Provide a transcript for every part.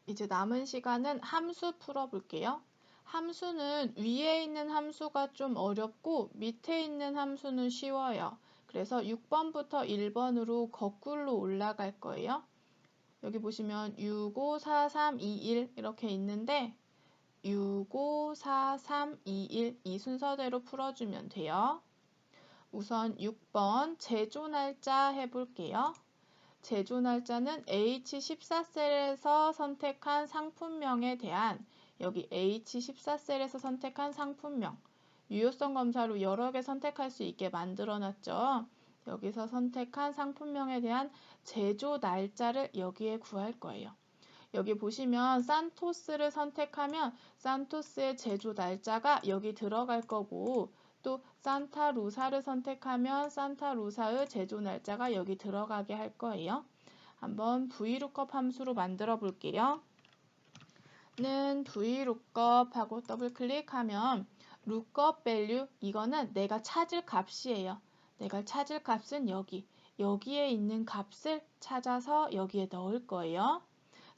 이제 남은 시간은 함수 풀어볼게요. 함수는 위에 있는 함수가 좀 어렵고 밑에 있는 함수는 쉬워요. 그래서 6번부터 1번으로 거꾸로 올라갈 거예요. 여기 보시면 6, 5, 4, 3, 2, 1 이렇게 있는데 6, 5, 4, 3, 2, 1 이 순서대로 풀어주면 돼요. 우선 6번 제조 날짜 해볼게요. 제조 날짜는 H14셀에서 선택한 상품명에 대한 여기 H14셀에서 선택한 상품명 유효성 검사로 여러 개 선택할 수 있게 만들어 놨죠. 여기서 선택한 상품명에 대한 제조 날짜를 여기에 구할 거예요. 여기 보시면 산토스를 선택하면 산토스의 제조 날짜가 여기 들어갈 거고 또 산타루사를 선택하면 산타루사의 제조 날짜가 여기 들어가게 할 거예요. 한번 VLOOKUP 함수로 만들어 볼게요. 는 VLOOKUP 하고 더블 클릭하면 lookup value 이거는 내가 찾을 값이에요. 내가 찾을 값은 여기에 있는 값을 찾아서 여기에 넣을 거예요.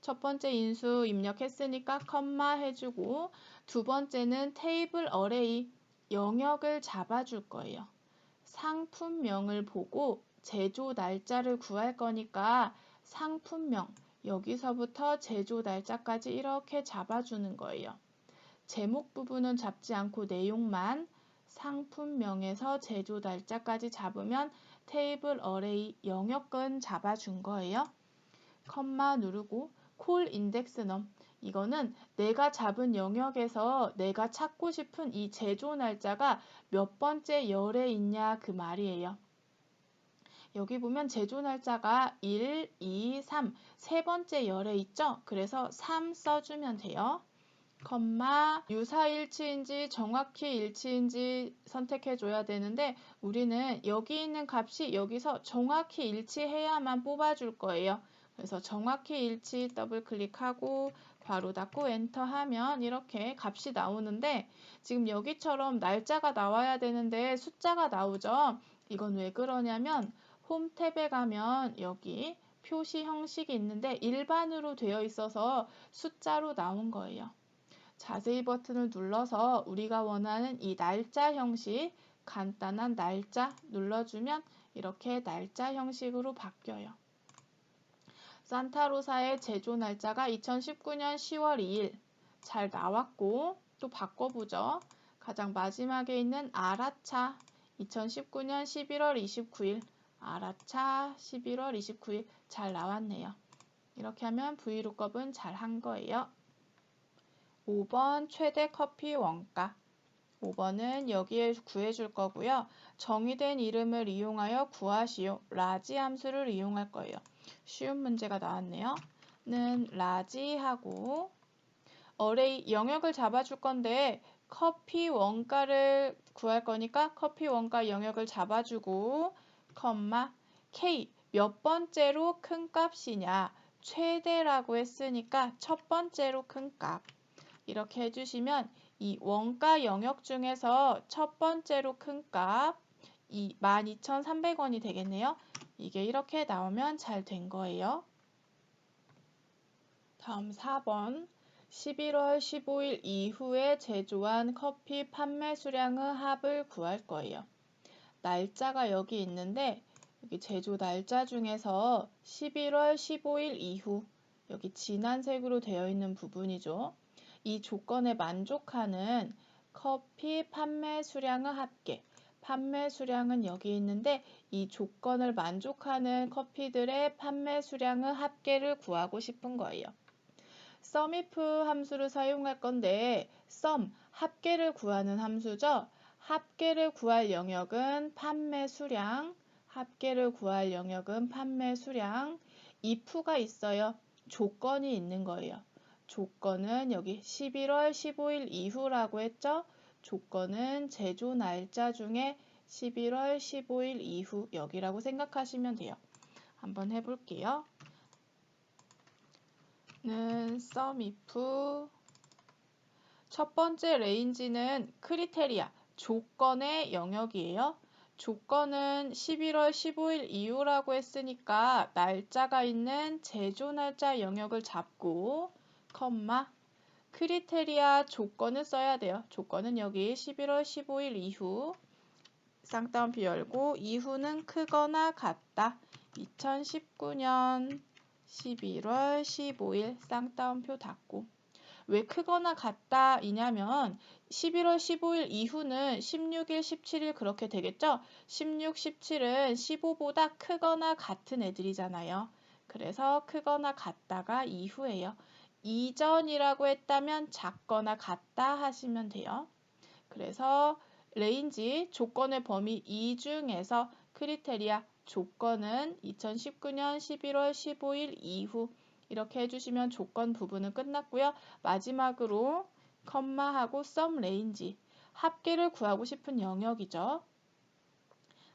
첫 번째 인수 입력했으니까 컴마 해주고 두 번째는 테이블 어레이 영역을 잡아줄 거예요. 상품명을 보고 제조 날짜를 구할 거니까 상품명 여기서부터 제조 날짜까지 이렇게 잡아주는 거예요. 제목 부분은 잡지 않고 내용만 상품명에서 제조 날짜까지 잡으면 테이블 어레이 영역은 잡아준 거예요. 컴마 누르고 콜 인덱스 넘 이거는 내가 잡은 영역에서 내가 찾고 싶은 이 제조 날짜가 몇 번째 열에 있냐 그 말이에요. 여기 보면 제조 날짜가 1, 2, 3 세 번째 열에 있죠? 그래서 3 써주면 돼요. 컴마 유사일치인지 정확히 일치인지 선택해줘야 되는데 우리는 여기 있는 값이 여기서 정확히 일치해야만 뽑아줄 거예요. 그래서 정확히 일치 더블 클릭하고 괄호 닫고 엔터 하면 이렇게 값이 나오는데 지금 여기처럼 날짜가 나와야 되는데 숫자가 나오죠. 이건 왜 그러냐면 홈 탭에 가면 여기 표시 형식이 있는데 일반으로 되어 있어서 숫자로 나온 거예요. 자세히 버튼을 눌러서 우리가 원하는 이 날짜 형식, 간단한 날짜 눌러주면 이렇게 날짜 형식으로 바뀌어요. 산타로사의 제조 날짜가 2019년 10월 2일 잘 나왔고 또 바꿔보죠. 가장 마지막에 있는 아라차 2019년 11월 29일 아라차 11월 29일 잘 나왔네요. 이렇게 하면 VLOOKUP은 잘 한 거예요. 5번 최대 커피 원가 5번은 여기에 구해줄 거고요. 정의된 이름을 이용하여 구하시오. 라지 함수를 이용할 거예요. 쉬운 문제가 나왔네요. 는 라지하고 어레이 영역을 잡아줄 건데 커피 원가를 구할 거니까 커피 원가 영역을 잡아주고 컴마 K 몇 번째로 큰 값이냐 최대라고 했으니까 첫 번째로 큰 값 이렇게 해주시면 이 원가 영역 중에서 첫 번째로 큰 값, 이 12,300원이 되겠네요. 이게 이렇게 나오면 잘 된 거예요. 다음 4번. 11월 15일 이후에 제조한 커피 판매 수량의 합을 구할 거예요. 날짜가 여기 있는데 여기 제조 날짜 중에서 11월 15일 이후 여기 진한 색으로 되어 있는 부분이죠. 이 조건에 만족하는 커피 판매 수량의 합계 판매 수량은 여기 있는데 이 조건을 만족하는 커피들의 판매 수량의 합계를 구하고 싶은 거예요. SUMIF 함수를 사용할 건데 SUM 합계를 구하는 함수죠. 합계를 구할 영역은 판매 수량 합계를 구할 영역은 판매 수량 if가 있어요. 조건이 있는 거예요. 조건은 여기 11월 15일 이후라고 했죠. 조건은 제조 날짜 중에 11월 15일 이후 여기라고 생각하시면 돼요. 한번 해볼게요. 는 SUMIF 첫 번째 레인지는 크리테리아, 조건의 영역이에요. 조건은 11월 15일 이후라고 했으니까 날짜가 있는 제조 날짜 영역을 잡고 컴마 크리테리아 조건을 써야 돼요. 조건은 여기 11월 15일 이후 쌍따옴표 열고 이후는 크거나 같다. 2019년 11월 15일 쌍따옴표 닫고 왜 크거나 같다 이냐면 11월 15일 이후는 16일, 17일 그렇게 되겠죠? 16, 17은 15보다 크거나 같은 애들이잖아요. 그래서 크거나 같다가 이후예요. 이전이라고 했다면 작거나 같다 하시면 돼요. 그래서 레인지 조건의 범위 이 중에서 크리테리아 조건은 2019년 11월 15일 이후 이렇게 해주시면 조건 부분은 끝났고요. 마지막으로 컴마하고 썸 레인지 합계를 구하고 싶은 영역이죠.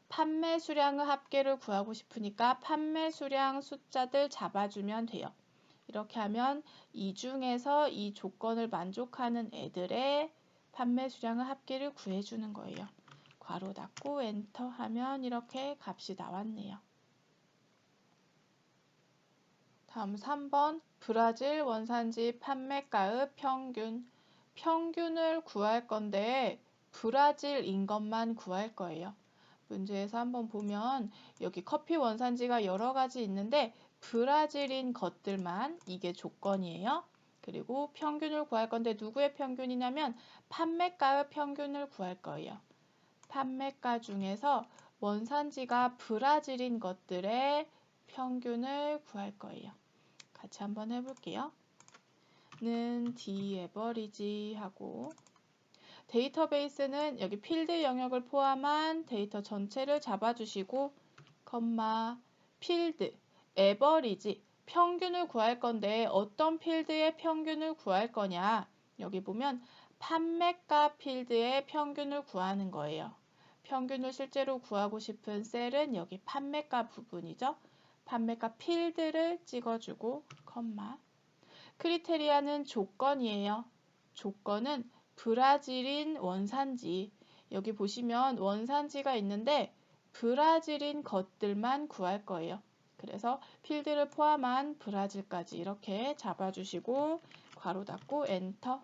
판매 수량의 합계를 구하고 싶으니까 판매 수량 숫자들 잡아주면 돼요. 이렇게 하면 이 중에서 이 조건을 만족하는 애들의 판매 수량의 합계를 구해주는 거예요. 괄호 닫고 엔터 하면 이렇게 값이 나왔네요. 다음 3번 브라질 원산지 판매가의 평균. 평균을 구할 건데 브라질인 것만 구할 거예요. 문제에서 한번 보면 여기 커피 원산지가 여러 가지 있는데 브라질인 것들만 이게 조건이에요. 그리고 평균을 구할 건데 누구의 평균이냐면 판매가의 평균을 구할 거예요. 판매가 중에서 원산지가 브라질인 것들의 평균을 구할 거예요. 같이 한번 해볼게요. 는 디에버리지 하고 데이터베이스는 여기 필드 영역을 포함한 데이터 전체를 잡아주시고 컴마 필드 에버리지 평균을 구할 건데 어떤 필드의 평균을 구할 거냐 여기 보면 판매가 필드의 평균을 구하는 거예요. 평균을 실제로 구하고 싶은 셀은 여기 판매가 부분이죠. 판매가 필드를 찍어주고 컴마 크리테리아는 조건이에요. 조건은 브라질인 원산지 여기 보시면 원산지가 있는데 브라질인 것들만 구할 거예요. 그래서 필드를 포함한 브라질까지 이렇게 잡아주시고 괄호 닫고 엔터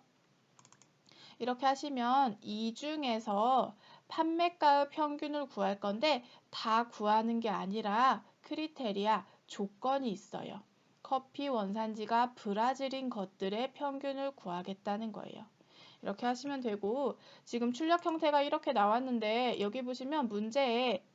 이렇게 하시면 이 중에서 판매가의 평균을 구할 건데 다 구하는 게 아니라 크리테리아 조건이 있어요. 커피 원산지가 브라질인 것들의 평균을 구하겠다는 거예요. 이렇게 하시면 되고 지금 출력 형태가 이렇게 나왔는데 여기 보시면 문제에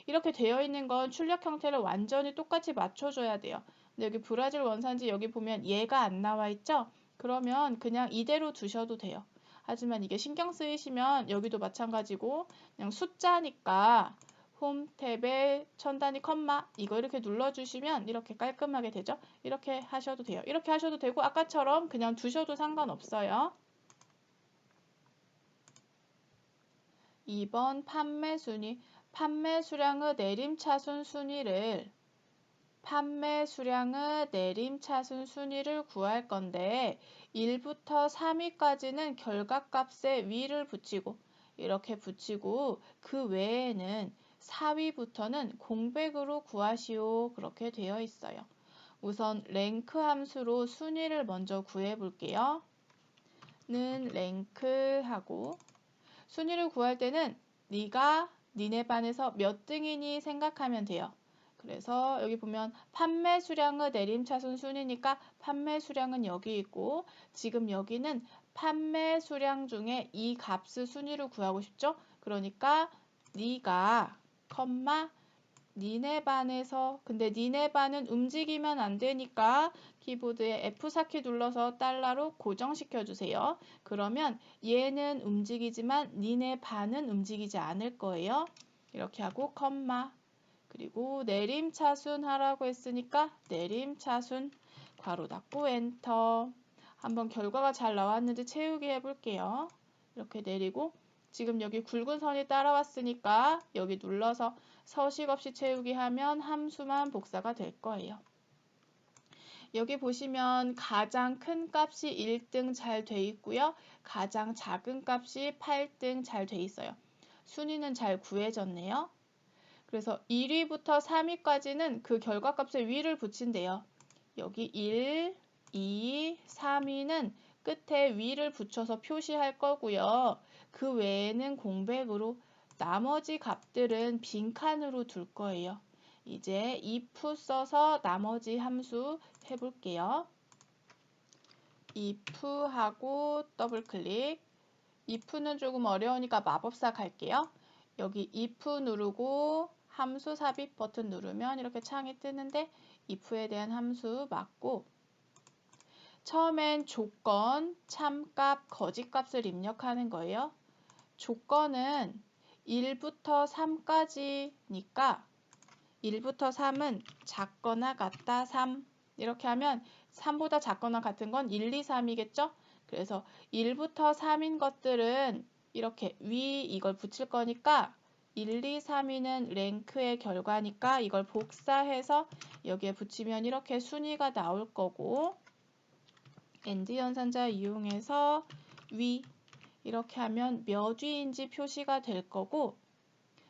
이렇게 되어 있는 건 출력 형태를 완전히 똑같이 맞춰줘야 돼요. 근데 여기 브라질 원산지 여기 보면 얘가 안 나와 있죠? 그러면 그냥 이대로 두셔도 돼요. 하지만 이게 신경 쓰이시면 여기도 마찬가지고 그냥 숫자니까 홈 탭에 천 단위 컴마 이거 이렇게 눌러주시면 이렇게 깔끔하게 되죠. 이렇게 하셔도 돼요. 이렇게 하셔도 되고 아까처럼 그냥 두셔도 상관없어요. 2번 판매 순위. 판매 수량의 내림차순 순위를 구할 건데 1부터 3위까지는 결과값에 위를 붙이고 이렇게 붙이고 그 외에는 4위부터는 공백으로 구하시오 그렇게 되어 있어요. 우선 랭크 함수로 순위를 먼저 구해 볼게요. 는 랭크하고 순위를 구할 때는 니네 반에서 몇 등이니 생각하면 돼요. 그래서 여기 보면 판매 수량의 내림차순 순이니까 판매 수량은 여기 있고 지금 여기는 판매 수량 중에 이 값의 순위를 구하고 싶죠? 그러니까 니가 컴마 니네 반에서 근데 니네 반은 움직이면 안 되니까 키보드에 F4키 눌러서 달러로 고정시켜 주세요. 그러면 얘는 움직이지만 니네 반은 움직이지 않을 거예요. 이렇게 하고 컴마 그리고 내림차순 하라고 했으니까 내림차순 괄호 닫고 엔터 한번 결과가 잘 나왔는지 채우기 해볼게요. 이렇게 내리고 지금 여기 굵은 선이 따라왔으니까 여기 눌러서 서식 없이 채우기 하면 함수만 복사가 될 거예요. 여기 보시면 가장 큰 값이 1등 잘 돼 있고요. 가장 작은 값이 8등 잘 돼 있어요. 순위는 잘 구해졌네요. 그래서 1위부터 3위까지는 그 결과값에 위를 붙인대요. 여기 1, 2, 3위는 끝에 위를 붙여서 표시할 거고요. 그 외에는 공백으로 나머지 값들은 빈칸으로 둘 거예요. 이제 if 써서 나머지 함수 해볼게요. if하고 더블 클릭. if는 조금 어려우니까 마법사 갈게요. 여기 if 누르고 함수 삽입 버튼 누르면 이렇게 창이 뜨는데 if에 대한 함수 맞고 처음엔 조건, 참값, 거짓값을 입력하는 거예요. 조건은 1부터 3까지니까 1부터 3은 작거나 같다 3 이렇게 하면 3보다 작거나 같은 건 1, 2, 3이겠죠? 그래서 1부터 3인 것들은 이렇게 위 이걸 붙일 거니까 1, 2, 3위는 랭크의 결과니까 이걸 복사해서 여기에 붙이면 이렇게 순위가 나올 거고 AND 연산자 이용해서 위 이렇게 하면 몇 위인지 표시가 될 거고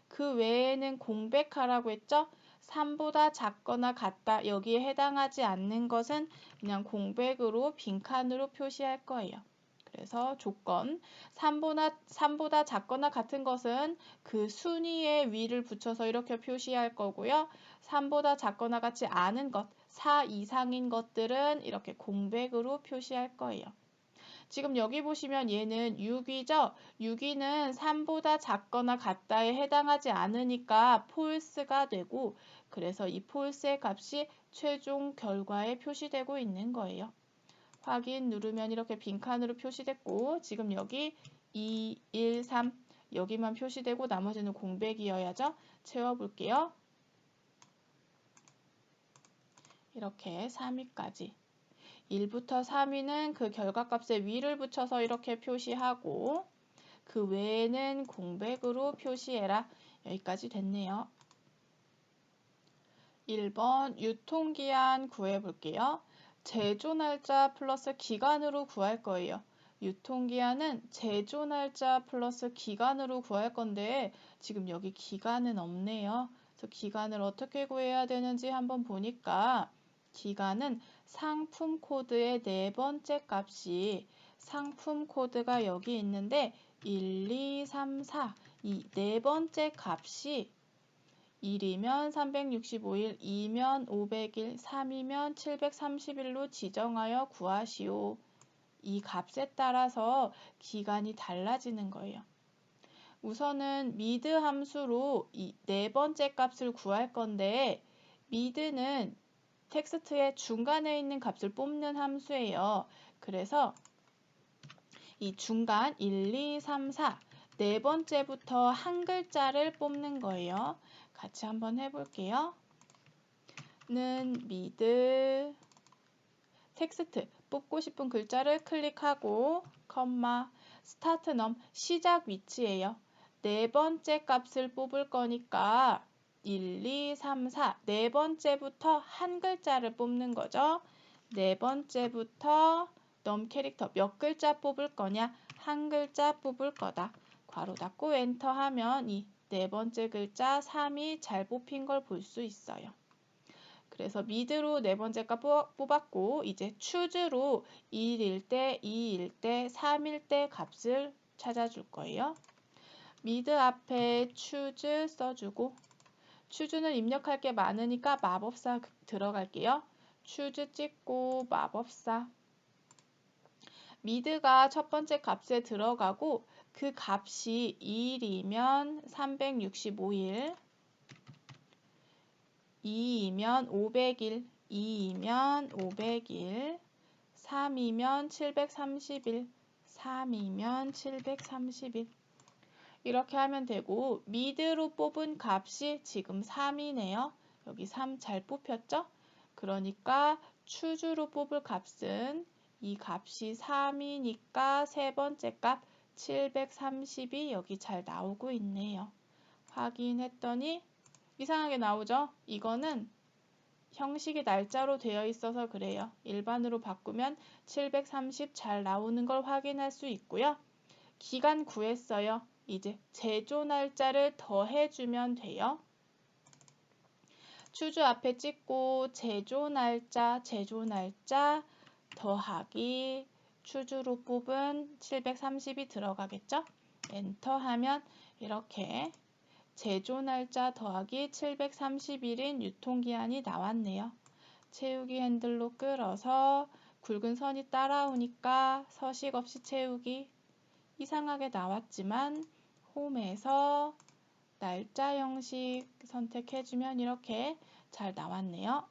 그 외에는 공백하라고 했죠? 3보다 작거나 같다. 여기에 해당하지 않는 것은 그냥 공백으로 빈칸으로 표시할 거예요. 그래서 조건 3보다 작거나 같은 것은 그 순위의 위를 붙여서 이렇게 표시할 거고요. 3보다 작거나 같지 않은 것, 4 이상인 것들은 이렇게 공백으로 표시할 거예요. 지금 여기 보시면 얘는 6이죠? 6위는 3보다 작거나 같다에 해당하지 않으니까 false가 되고 그래서 이 false의 값이 최종 결과에 표시되고 있는 거예요. 확인 누르면 이렇게 빈칸으로 표시됐고 지금 여기 2, 1, 3 여기만 표시되고 나머지는 공백이어야죠. 채워볼게요. 이렇게 3위까지 1부터 3위는 그 결과값의 위를 붙여서 이렇게 표시하고 그 외에는 공백으로 표시해라. 여기까지 됐네요. 1번 유통기한 구해볼게요. 제조날짜 플러스 기간으로 구할 거예요. 유통기한은 제조날짜 플러스 기간으로 구할 건데 지금 여기 기간은 없네요. 그래서 기간을 어떻게 구해야 되는지 한번 보니까 기간은 상품 코드의 네 번째 값이 상품 코드가 여기 있는데 1, 2, 3, 4 이 네 번째 값이 1이면 365일, 2면 500일, 3이면 730일로 지정하여 구하시오. 이 값에 따라서 기간이 달라지는 거예요. 우선은 mid 함수로 이 네 번째 값을 구할 건데 mid는 텍스트의 중간에 있는 값을 뽑는 함수예요. 그래서 이 중간 1, 2, 3, 4 네 번째부터 한 글자를 뽑는 거예요. 같이 한번 해볼게요. 는 mid 텍스트 뽑고 싶은 글자를 클릭하고 컴마 스타트 넘 시작 위치예요. 네 번째 값을 뽑을 거니까 1, 2, 3, 4 네 번째부터 한 글자를 뽑는 거죠. 네 번째부터 넘 캐릭터 몇 글자 뽑을 거냐? 한 글자 뽑을 거다. 괄호 닫고 엔터 하면 이 네 번째 글자 3이 잘 뽑힌 걸 볼 수 있어요. 그래서 mid로 네 번째 값 뽑았고 이제 choose로 1일 때, 2일 때, 3일 때 값을 찾아줄 거예요. mid 앞에 choose 써주고 choose는 입력할 게 많으니까 마법사 들어갈게요. choose 찍고 마법사 mid가 첫 번째 값에 들어가고 그 값이 1이면 365일 2이면 500일, 2이면 500일, 3이면 730일, 3이면 730일 이렇게 하면 되고 mid로 뽑은 값이 지금 3이네요. 여기 3 잘 뽑혔죠? 그러니까 choose로 뽑을 값은 이 값이 3이니까 세 번째 값 730이 여기 잘 나오고 있네요. 확인했더니 이상하게 나오죠? 이거는 형식이 날짜로 되어 있어서 그래요. 일반으로 바꾸면 730 잘 나오는 걸 확인할 수 있고요. 기간 구했어요. 이제 제조 날짜를 더해주면 돼요. 추주 앞에 찍고 제조 날짜 더하기 추주로 뽑은 730이 들어가겠죠? 엔터하면 이렇게 제조 날짜 더하기 730일인 유통기한이 나왔네요. 채우기 핸들로 끌어서 굵은 선이 따라오니까 서식 없이 채우기. 이상하게 나왔지만 홈에서 날짜 형식 선택해주면 이렇게 잘 나왔네요.